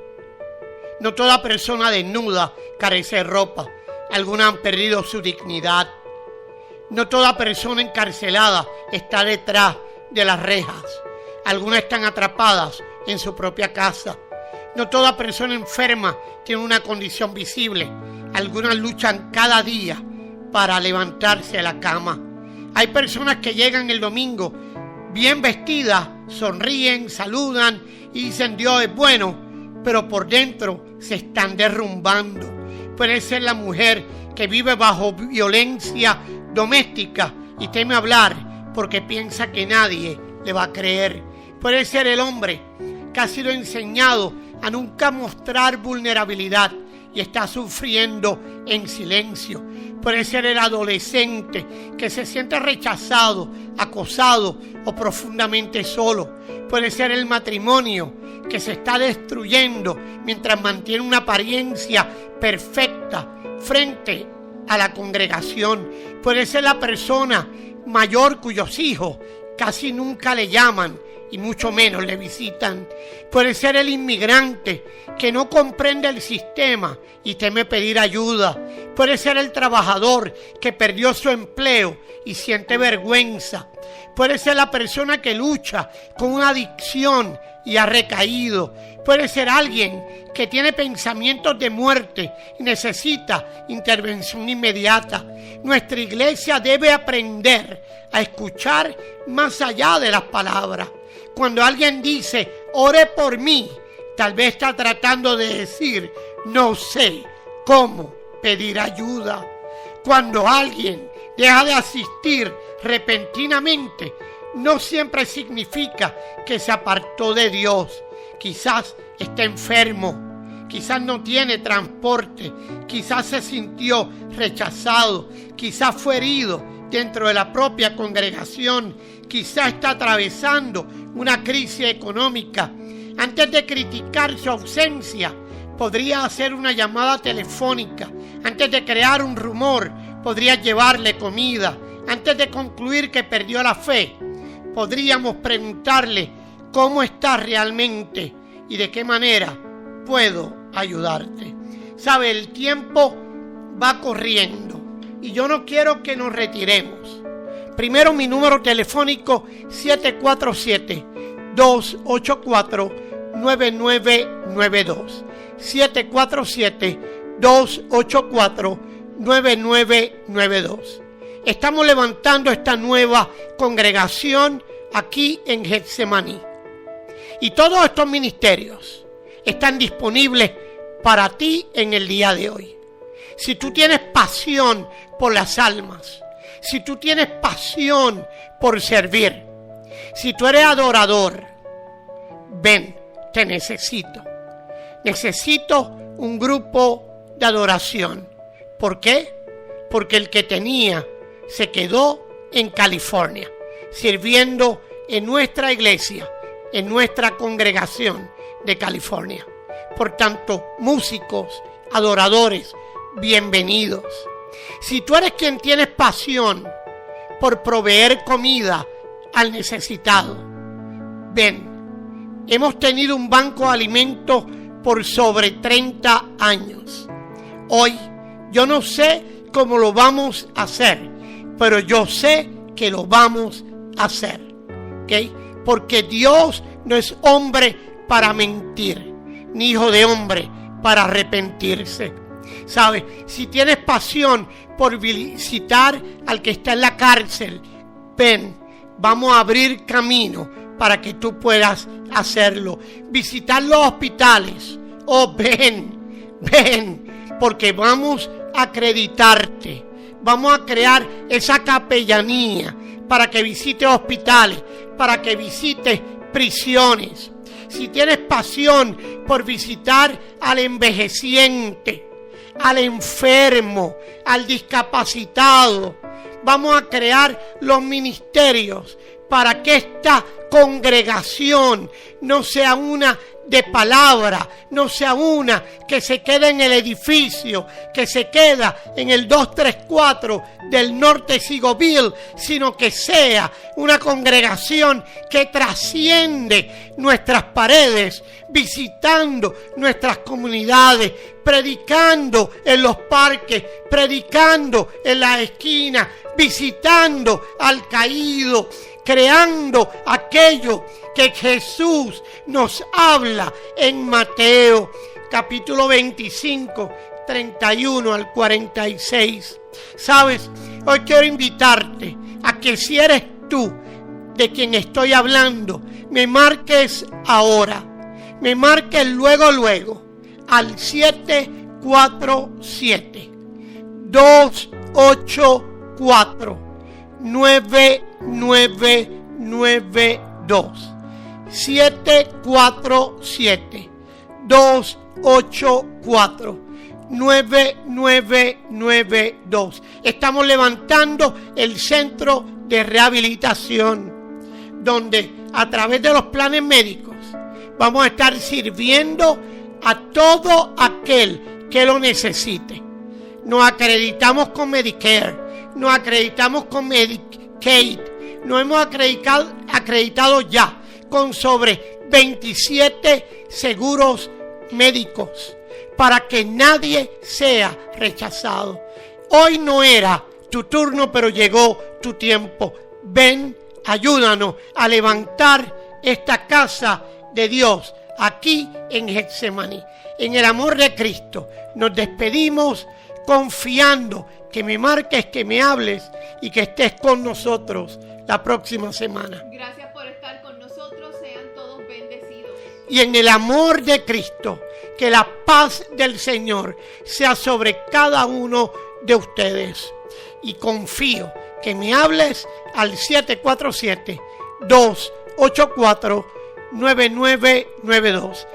Speaker 3: No toda persona desnuda carece de ropa. Algunas han perdido su dignidad. No toda persona encarcelada está detrás de las rejas. Algunas están atrapadas en su propia casa. No toda persona enferma tiene una condición visible. Algunas luchan cada día para levantarse de la cama. Hay personas que llegan el domingo bien vestidas, sonríen, saludan y dicen Dios es bueno, pero por dentro se están derrumbando. Puede ser la mujer que vive bajo violencia doméstica y teme hablar porque piensa que nadie le va a creer. Puede ser el hombre que ha sido enseñado a nunca mostrar vulnerabilidad y está sufriendo en silencio. Puede ser el adolescente que se siente rechazado, acosado o profundamente solo. Puede ser el matrimonio que se está destruyendo mientras mantiene una apariencia perfecta frente a la congregación. Puede ser la persona mayor cuyos hijos casi nunca le llaman y mucho menos le visitan. Puede ser el inmigrante que no comprende el sistema y teme pedir ayuda. Puede ser el trabajador que perdió su empleo y siente vergüenza. Puede ser la persona que lucha con una adicción y ha recaído. Puede ser alguien que tiene pensamientos de muerte y necesita intervención inmediata. Nuestra iglesia debe aprender a escuchar más allá de las palabras. Cuando alguien dice, ore por mí, tal vez está tratando de decir, no sé cómo pedir ayuda. Cuando alguien deja de asistir repentinamente, no siempre significa que se apartó de Dios. Quizás está enfermo, quizás no tiene transporte, quizás se sintió rechazado, quizás fue herido dentro de la propia congregación, quizás está atravesando una crisis económica. Antes de criticar su ausencia, podría hacer una llamada telefónica. Antes de crear un rumor, podría llevarle comida. Antes de concluir que perdió la fe, podríamos preguntarle cómo estás realmente y de qué manera puedo ayudarte. Sabe, el tiempo va corriendo y yo no quiero que nos retiremos. Primero, mi número telefónico 747-284-9992. 747-284-9992. Estamos levantando esta nueva congregación aquí en Getsemaní. Y todos estos ministerios están disponibles para ti en el día de hoy. Si tú tienes pasión por las almas, si tú tienes pasión por servir, si tú eres adorador, ven, te necesito. Necesito un grupo de adoración. ¿Por qué? Porque el que tenía se quedó en California, sirviendo en nuestra iglesia, en nuestra congregación de California. Por tanto, músicos, adoradores, bienvenidos. Si tú eres quien tienes pasión por proveer comida al necesitado, ven. Hemos tenido un banco de alimentos por sobre 30 años. Hoy yo no sé cómo lo vamos a hacer, pero yo sé que lo vamos a hacer, ¿ok? Porque Dios no es hombre para mentir, ni hijo de hombre para arrepentirse. ¿Sabes? Si tienes pasión por visitar al que está en la cárcel, ven, vamos a abrir camino para que tú puedas hacerlo. Visitar los hospitales, ven, porque vamos a acreditarte. Vamos a crear esa capellanía para que visites hospitales, para que visites prisiones. Si tienes pasión por visitar al envejeciente, al enfermo, al discapacitado, vamos a crear los ministerios para que esta congregación no sea una de palabra, no sea una que se queda en el edificio, que se queda en el 234 del Norte Sigoville, sino que sea una congregación que trasciende nuestras paredes, visitando nuestras comunidades, predicando en los parques, predicando en las esquinas, visitando al caído, creando aquello que Jesús nos habla en Mateo capítulo 25, 31 al 46. Sabes, hoy quiero invitarte a que si eres tú de quien estoy hablando, me marques ahora, me marques luego al 747-284-9992. 747-284-9992. Estamos levantando el centro de rehabilitación, donde a través de los planes médicos vamos a estar sirviendo a todo aquel que lo necesite. Nos acreditamos con Medicare, nos acreditamos con Medicaid, nos hemos acreditado ya con sobre 27 seguros médicos para que nadie sea rechazado. Hoy no era tu turno, pero llegó tu tiempo. Ven, ayúdanos a levantar esta casa de Dios aquí en Getsemaní. En el amor de Cristo nos despedimos confiando que me marques, que me hables y que estés con nosotros la próxima semana.
Speaker 2: Gracias por estar con nosotros, sean todos bendecidos.
Speaker 3: Y en el amor de Cristo, que la paz del Señor sea sobre cada uno de ustedes. Y confío que me hables al 747-284-9992.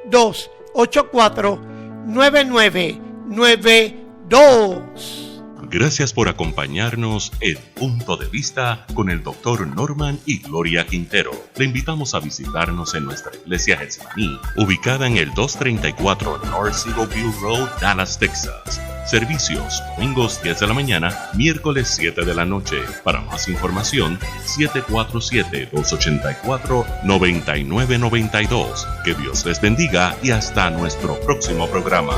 Speaker 3: 747-284-9992.
Speaker 1: Gracias por acompañarnos en Punto de Vista con el Dr. Norman y Gloria Quintero. Le invitamos a visitarnos en nuestra iglesia Getsemaní, ubicada en el 234 North Zero View Road, Dallas, Texas. Servicios, domingos 10 de la mañana, miércoles 7 de la noche. Para más información, 747-284-9992. Que Dios les bendiga y hasta nuestro próximo programa.